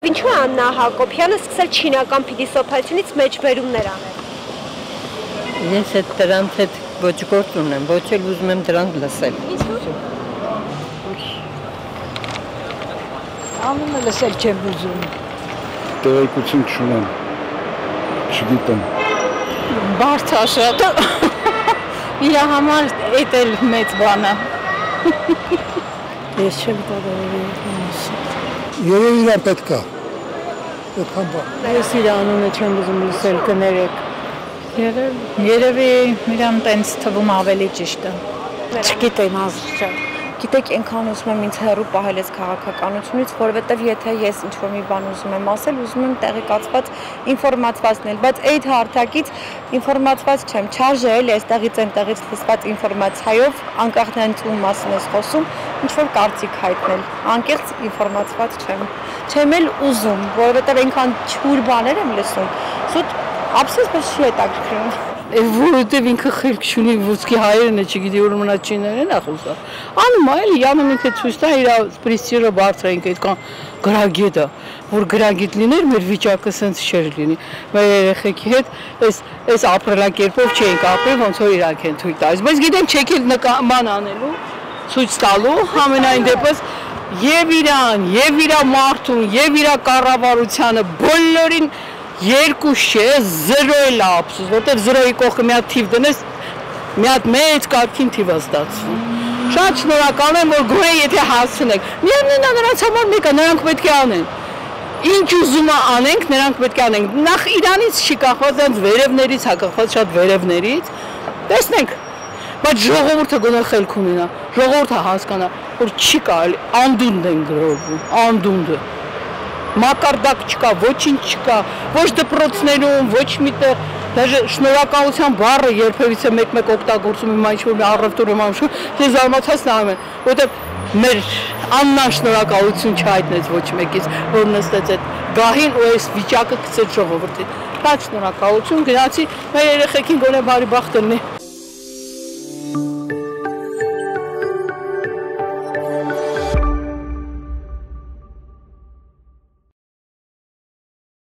Ինչու է Աննա Հակոբյանը սկսել չինական փիլիսոփայությունից մեջբերումներ անել։ Ես այդ դրանց հետ ոչ գործ ունեմ, ոչ էլ ուզում եմ դրանք լսել։ Ինչու՞։ Անունը լսել չեմ ուզում։ Տեղեկություն չունեմ, չգիտեմ։ Բարդ աշխատը իր համար էդ էլ մեծ բան է։ Ես չեմ կարող Երևի իրան պետք է։ Ես իր անունը չեմ ուզում լսել, կներեք։ Երևի իրան տենց թվում ավելի ճիշտ է։ Չգիտեմ ազգ։ Գիտեք, այնքան ուզում եմ ինձ հեռու պահել այս քաղաքականությունից, որովհետև եթե ես ինչ-որ մի բան ուզում եմ ասել, ուզում եմ տեղեկացված, ինֆորմացված լինել, բայց այդ հարթակից ինֆորմացված չեմ, չարժե էլ այստեղից այնտեղից լսված ինֆորմացիայով, անկախ նրանից ում մասին ես խոսում, ինչ-որ կարծիք հայտնել, անկեղծ ինֆորմացված չեմ։ Չեմ էլ ուզում, որովհետև այնքան չուր բաներ եմ լսում, սուտ absolutely չի հետաքրքրում։ Որովհետև ինքը խելք չունի ոսկի հայերն է, չգիտի որ մնա չիներեն է խոսա։ Անում է, էլի յանում ինքը ցույց տա իր պրեսիորը բարձր է, ինքը այդքան գրագետ է, որ գրագետ լիներ, մեր վիճակը սենց չէր լինի։ Մեր երեխեքի հետ այս ապրելակերպով չենք ապրել, ոնց որ իրանք են թույլ տալիս։ Բայց գիտեմ չեք էլ նկարման անելու, ցույց տալու, համենայն դեպս եւ իրան, եւ իր մարդուն, եւ իր կառավարությանը բոլորին երկուս չէ, 0 էլ ափսոս, որտեղ 0-ի կողքը մի հատ թիվ դնես, մի հատ մեծ կարգին թիվ է ստացվում։ Շատ շնորհակալ եմ, որ գոնե եթե հասցնեք։ Միևնույնն է նրանց համար մեկը, նրանք պետք է անեն։ Ինչ ուզում անենք, նրանք պետք է անենք։ Նախ իրանից չի կախված, այնց վերևներից է կախված, շատ վերևներից։ Տեսնենք, բայց ժողովուրդը գոնե խելք ունենա, ժողովուրդը հասկանա, որ չի կարելի, անդունդն են գրովում, անդունդը։ Մակարդակ չկա, ոչինչ չկա, ոչ դպրոցներում, ոչ միտեղ, դաժե շնորհակալության բառը երբևիցե մեկ-մեկ օգտագործում եմ ինչ-որ մի առևտուր եմ անում, դե զարմացած նայում են, որտեղ մեր Աննան շնորհակալություն չհայտնեց ոչ մեկից, որ նստեց այդ գահին ու այս վիճակը գցեց ժողովրդին։ Շատ շնորհակալություն, գնացի, մեր երեխեքին գոնե բարի բախտ լինի։